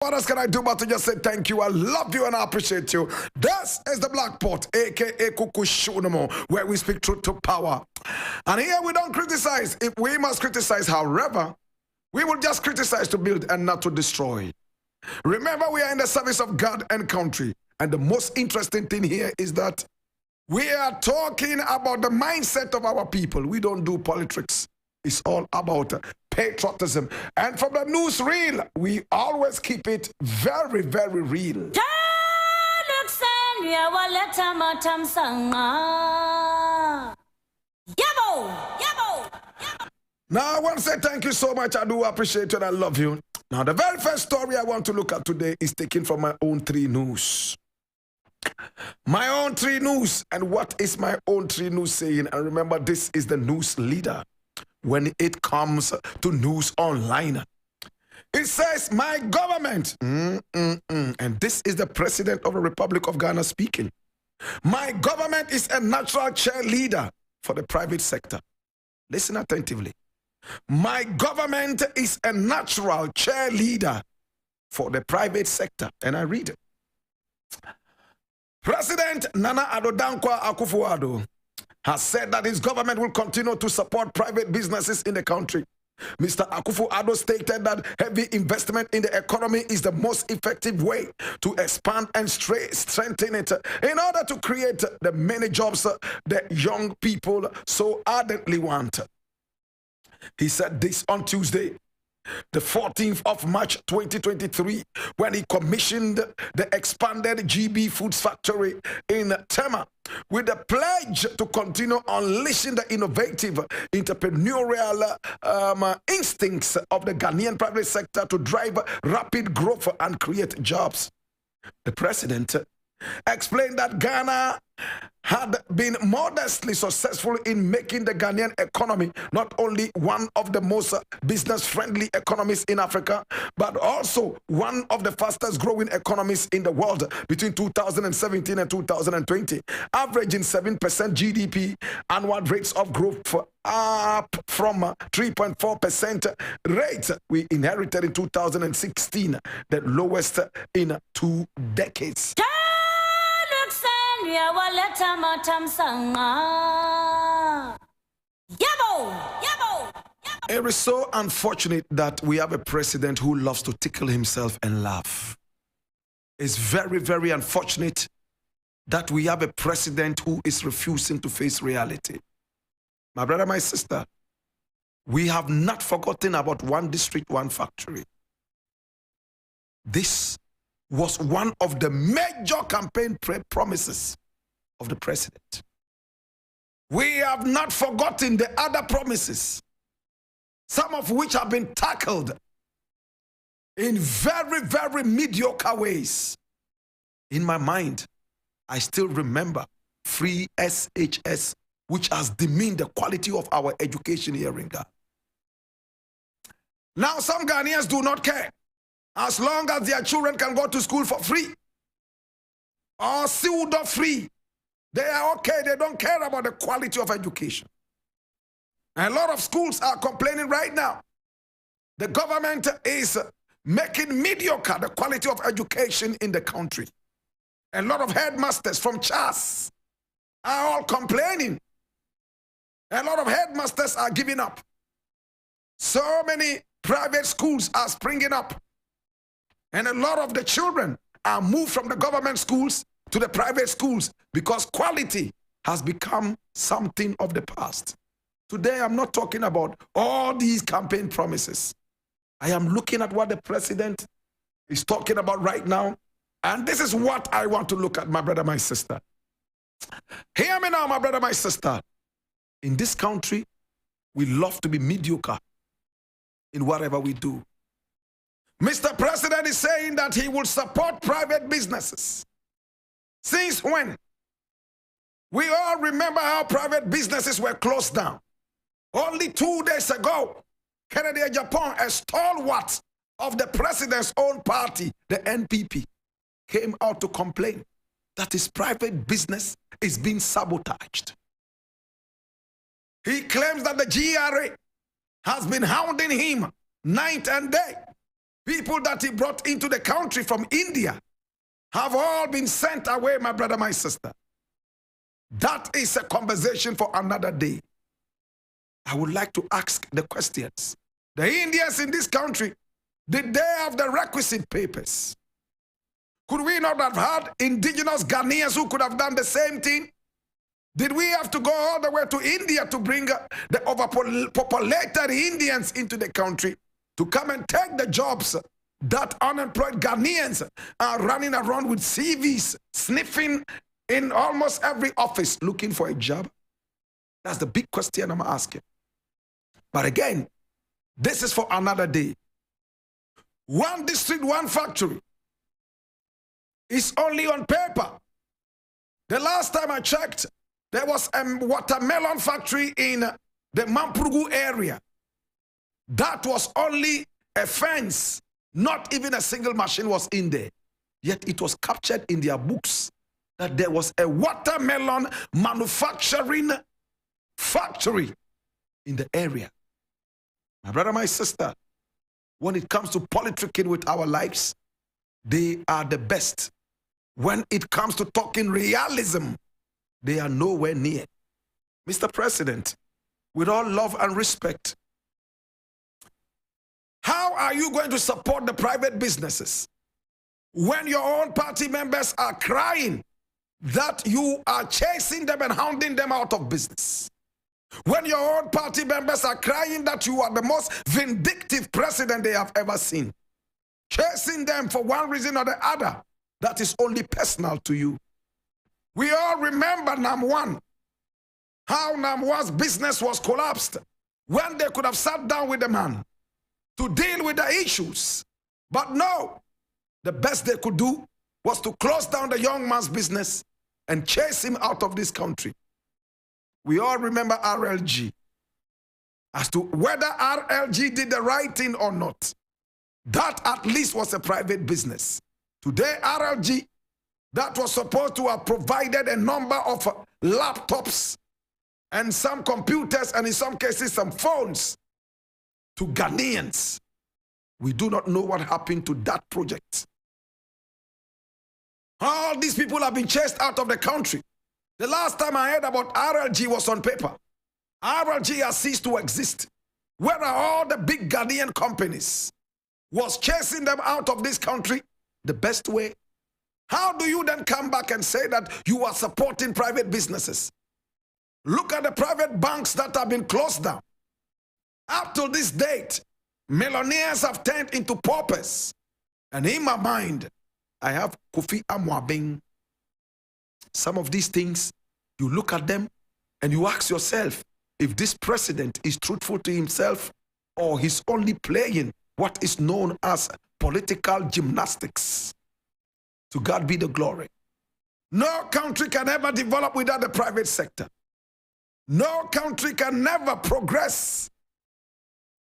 What else can I do but to just say thank you? I love you and I appreciate you. This is the Black Pot, aka Kukushunomo, where we speak truth to power. And here we don't criticize. If we must criticize, however, we will just criticize to build and not to destroy. Remember, we are in the service of God and country. And the most interesting thing here is that we are talking about the mindset of our people. We don't do politics. It's all about patriotism. And from the newsreel, we always keep it very, very real. Now, I want to say thank you so much. I do appreciate you and I love you. Now, the very first story I want to look at today is taken from my own 3 News. My own 3 News. And what is my own 3 News saying? And remember, this is the news leader when it comes to news online. It says, my government, and this is the president of the Republic of Ghana speaking. My government is a natural cheerleader for the private sector. Listen attentively. My government is a natural cheerleader for the private sector. And I read it. President Nana Addo Dankwa Akufo-Addo has said that his government will continue to support private businesses in the country. Mr. Akufo-Addo stated that heavy investment in the economy is the most effective way to expand and strengthen it in order to create the many jobs that young people so ardently want. He said this on Tuesday, the 14th of March 2023, when he commissioned the expanded GB Foods Factory in Tema with the pledge to continue unleashing the innovative entrepreneurial instincts of the Ghanaian private sector to drive rapid growth and create jobs. The president explained that Ghana had been modestly successful in making the Ghanaian economy not only one of the most business-friendly economies in Africa, but also one of the fastest growing economies in the world between 2017 and 2020, averaging 7% GDP annual rates of growth up from 3.4% rate we inherited in 2016, the lowest in 2 decades. It is so unfortunate that we have a president who loves to tickle himself and laugh. It's very, very unfortunate that we have a president who is refusing to face reality. My brother, my sister, we have not forgotten about one district, one factory. This was one of the major campaign promises of the president. We have not forgotten the other promises, some of which have been tackled in very, very mediocre ways. In my mind, I still remember free SHS, which has demeaned the quality of our education here in Ghana. Now, some Ghanaians do not care. As long as their children can go to school for free or pseudo-free, they are okay. They don't care about the quality of education. And a lot of schools are complaining right now. The government is making mediocre the quality of education in the country. A lot of headmasters from CHAS are all complaining. A lot of headmasters are giving up. So many private schools are springing up. And a lot of the children are moved from the government schools to the private schools because quality has become something of the past. Today, I'm not talking about all these campaign promises. I am looking at what the president is talking about right now. And this is what I want to look at, my brother, my sister. Hear me now, my brother, my sister. In this country, we love to be mediocre in whatever we do. Mr. President is saying that he will support private businesses. Since when? We all remember how private businesses were closed down. Only 2 days ago, Kennedy Japan, a stalwart of the president's own party, the NPP, came out to complain that his private business is being sabotaged. He claims that the GRA has been hounding him night and day People that he brought into the country from India have all been sent away, my brother, my sister. That is a conversation for another day. I would like to ask the questions. The Indians in this country, did they have the requisite papers? Could we not have had indigenous Ghanaians who could have done the same thing? Did we have to go all the way to India to bring the overpopulated Indians into the country to come and take the jobs that unemployed Ghanaians are running around with CVs, sniffing in almost every office looking for a job? That's the big question I'm asking. But again, this is for another day. One district, one factory is only on paper. The last time I checked, there was a watermelon factory in the Mamprugu area. That was only a fence. Not even a single machine was in there. Yet it was captured in their books that there was a watermelon manufacturing factory in the area. My brother, my sister, when it comes to politicking with our lives, they are the best. When it comes to talking realism, they are nowhere near. Mr. President, with all love and respect, how are you going to support the private businesses when your own party members are crying that you are chasing them and hounding them out of business? When your own party members are crying that you are the most vindictive president they have ever seen, chasing them for one reason or the other that is only personal to you. We all remember Nam1, how Nam1's business was collapsed when they could have sat down with the man to deal with the issues. But no, the best they could do was to close down the young man's business and chase him out of this country. We all remember RLG. As to whether RLG did the right thing or not, that at least was a private business. Today, RLG, that was supposed to have provided a number of laptops and some computers and in some cases some phones to Ghanaians. We do not know what happened to that project. All these people have been chased out of the country. The last time I heard about RLG was on paper. RLG has ceased to exist. Where are all the big Ghanaian companies? Was chasing them out of this country the best way? How do you then come back and say that you are supporting private businesses? Look at the private banks that have been closed down. Up to this date, millionaires have turned into paupers. And in my mind, I have Kofi Amwabeng. Some of these things, you look at them and you ask yourself if this president is truthful to himself or he's only playing what is known as political gymnastics. To God be the glory. No country can ever develop without the private sector. No country can never progress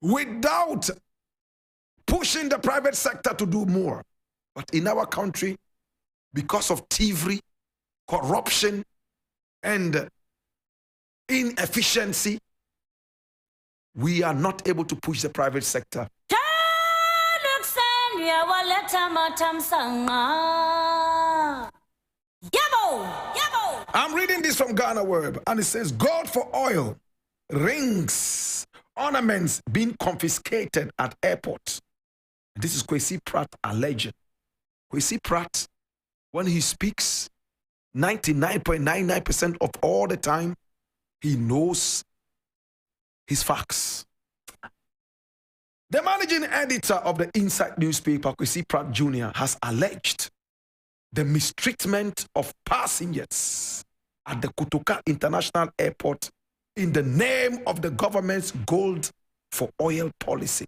without pushing the private sector to do more. But in our country, because of thievery, corruption, and inefficiency, we are not able to push the private sector. I'm reading this from Ghana Web, and it says, gold for oil, rings, ornaments being confiscated at airport. This is Kwesi Pratt alleged. Kwesi Pratt, when he speaks, 99.99% of all the time, he knows his facts. The managing editor of the Inside newspaper, Kwesi Pratt Jr., has alleged the mistreatment of passengers at the Kotoka International Airport in the name of the government's gold for oil policy.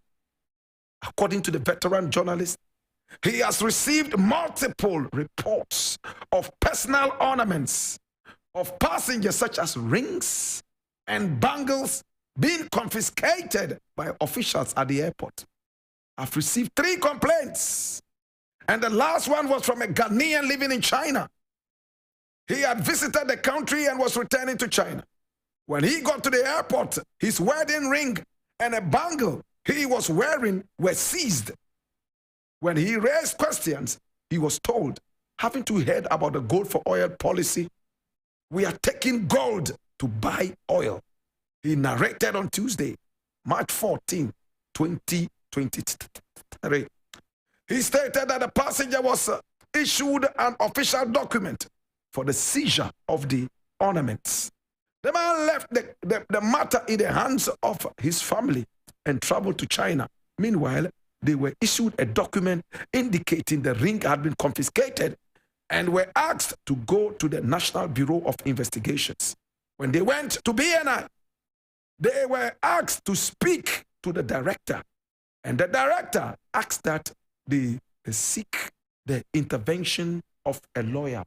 According to the veteran journalist, he has received multiple reports of personal ornaments of passengers such as rings and bangles being confiscated by officials at the airport. I've received 3 complaints, and the last one was from a Ghanaian living in China. He had visited the country and was returning to China. When he got to the airport, his wedding ring and a bangle he was wearing were seized. When he raised questions, he was told, haven't you heard about the gold for oil policy? We are taking gold to buy oil. He narrated on Tuesday, March 14, 2023. He stated that the passenger was issued an official document for the seizure of the ornaments. The man left the matter in the hands of his family and traveled to China. Meanwhile, they were issued a document indicating the ring had been confiscated and were asked to go to the National Bureau of Investigations. When they went to BNI, they were asked to speak to the director. And the director asked that they seek the intervention of a lawyer.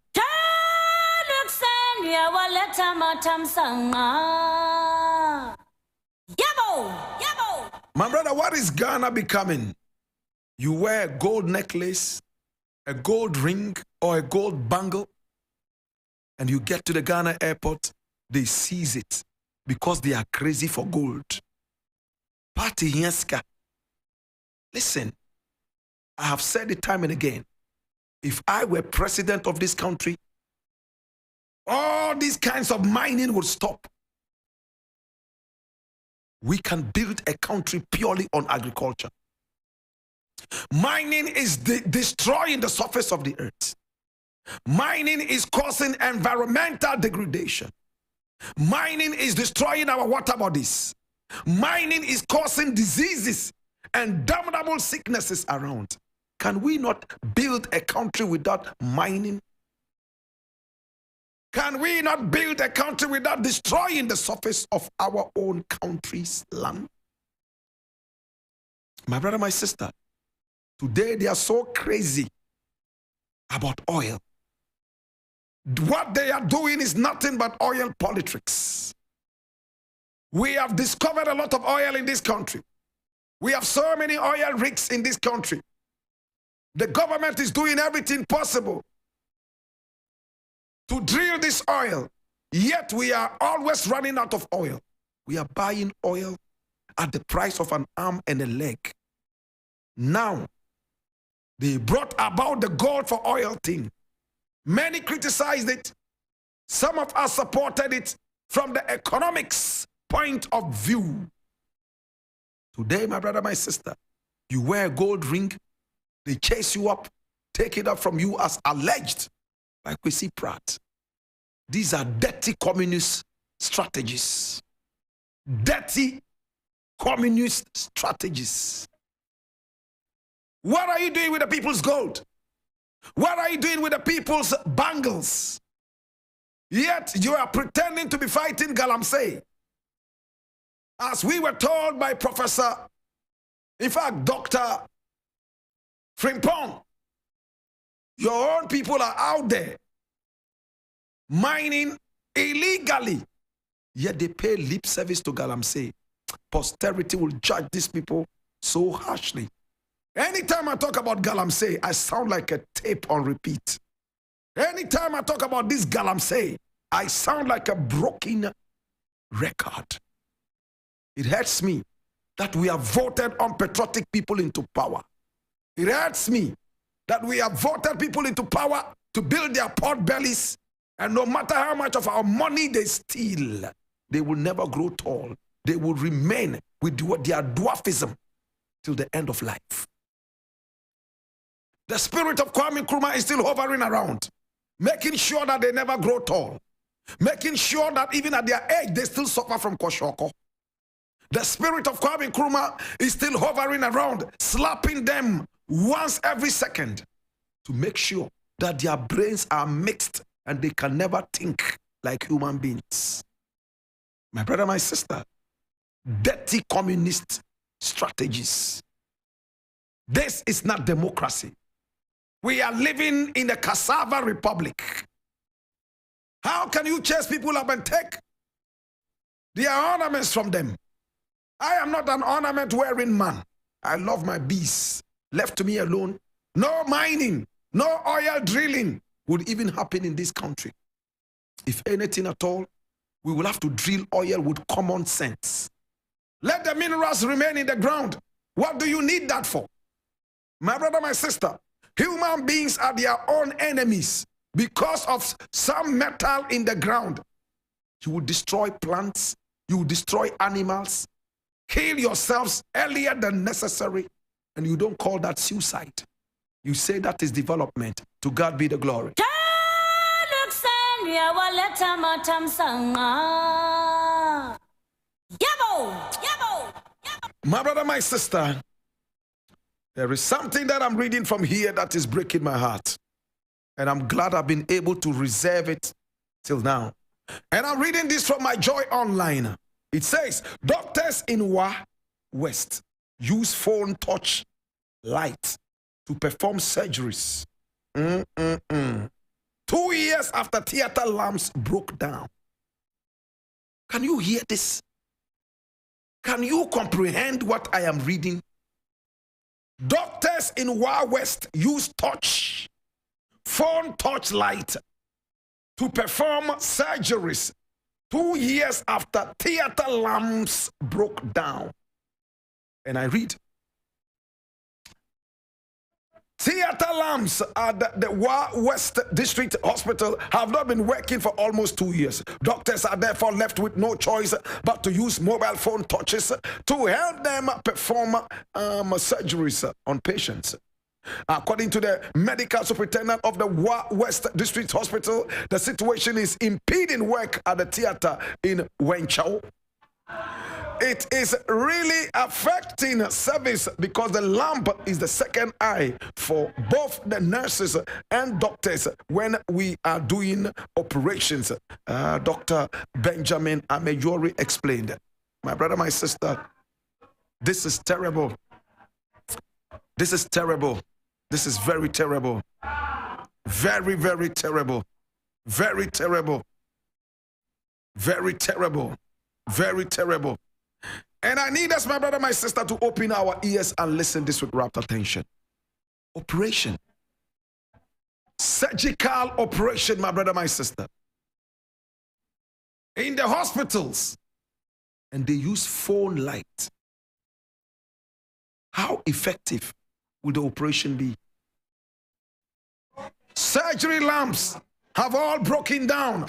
My brother, what is Ghana becoming? You wear a gold necklace, a gold ring, or a gold bangle, and you get to the Ghana airport, they seize it because they are crazy for gold. Party Yenska. Listen, I have said it time and again. If I were president of this country, all these kinds of mining would stop. We can build a country purely on agriculture. Mining is destroying the surface of the earth. Mining is causing environmental degradation. Mining is destroying our water bodies. Mining is causing diseases and damnable sicknesses around. Can we not build a country without mining? Can we not build a country without destroying the surface of our own country's land? My brother, my sister, today they are so crazy about oil. What they are doing is nothing but oil politics. We have discovered a lot of oil in this country. We have so many oil rigs in this country. The government is doing everything possible to drill this oil, yet we are always running out of oil. We are buying oil at the price of an arm and a leg. Now, they brought about the gold for oil thing. Many criticized it. Some of us supported it from the economics point of view. Today, my brother, my sister, you wear a gold ring, they chase you up, take it up from you as alleged, like we see Pratt. These are dirty communist strategies. Dirty communist strategies. What are you doing with the people's gold? What are you doing with the people's bangles? Yet you are pretending to be fighting Galamsey. As we were told by Professor, in fact, Dr. Frimpong, your own people are out there mining illegally, yet they pay lip service to Galamsey. Posterity will judge these people so harshly. Anytime I talk about Galamsey, I sound like a tape on repeat. Anytime I talk about this Galamsey, I sound like a broken record. It hurts me that we have voted unpatriotic people into power. It hurts me that we have voted people into power to build their pot bellies, and no matter how much of our money they steal, they will never grow tall. They will remain with their dwarfism till the end of life. The spirit of Kwame Nkrumah is still hovering around, making sure that they never grow tall, making sure that even at their age they still suffer from Koshoko. The spirit of Kwame Nkrumah is still hovering around, slapping them once every second to make sure that their brains are mixed and they can never think like human beings. My brother, my sister, dirty communist strategies. This is not democracy. We are living in a cassava republic. How can you chase people up and take their ornaments from them? I am not an ornament-wearing man. I love my bees. Left to me alone, no mining, no oil drilling would even happen in this country. If anything at all, we will have to drill oil with common sense. Let the minerals remain in the ground. What do you need that for? My brother, my sister, human beings are their own enemies because of some metal in the ground. You will destroy plants, you will destroy animals, kill yourselves earlier than necessary, and you don't call that suicide. You say that is development. To God be the glory. My brother, my sister, there is something that I'm reading from here that is breaking my heart. And I'm glad I've been able to reserve it till now. And I'm reading this from my Joy Online. It says, doctors in West use phone touch light to perform surgeries. 2 years after theater lamps broke down. Can you hear this? Can you comprehend what I am reading? Doctors in West use phone touch light to perform surgeries 2 years after theater lamps broke down. And I read, theater lamps at the West District Hospital have not been working for almost 2 years. Doctors are therefore left with no choice but to use mobile phone touches to help them perform surgeries on patients. According to the medical superintendent of the West District Hospital, the situation is impeding work at the theater in Wenchao. It is really affecting service because the lamp is the second eye for both the nurses and doctors when we are doing operations. Dr. Benjamin Amejori explained. My brother, my sister, this is terrible. This is terrible. This is very terrible. Very, very terrible. Very terrible. Very terrible. Very terrible. And I need us, my brother, my sister, to open our ears and listen this with rapt attention. Operation. Surgical operation, my brother, my sister. In the hospitals. And they use phone light. How effective will the operation be? Surgery lamps have all broken down.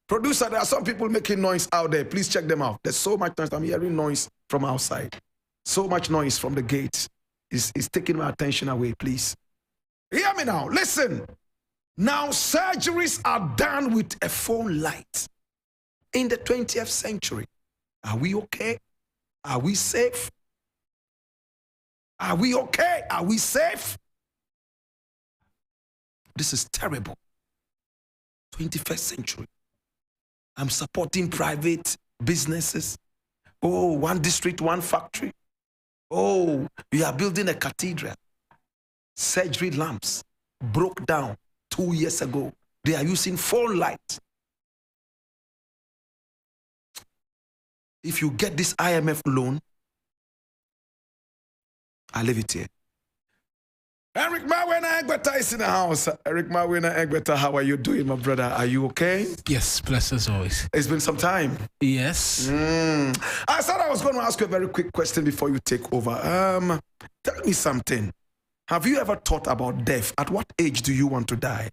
Producer, there are some people making noise out there. Please check them out. There's so much noise. I'm hearing noise from outside. So much noise from the gate. It's taking my attention away, please. Hear me now. Listen. Now, surgeries are done with a phone light. In the 20th century, are we okay? Are we safe? Are we okay? Are we safe? This is terrible. 21st century. I'm supporting private businesses. Oh, one district, one factory. Oh, we are building a cathedral. Surgery lamps broke down 2 years ago. They are using phone light. If you get this IMF loan, I'll leave it here. Eric Mawuena Egbeta is in the house. Eric Mawuena Egbeta, how are you doing, my brother? Are you okay? Yes, blessed as always. It's been some time. Yes. I thought I was going to ask you a very quick question before you take over. Tell me something. Have you ever thought about death? At what age do you want to die?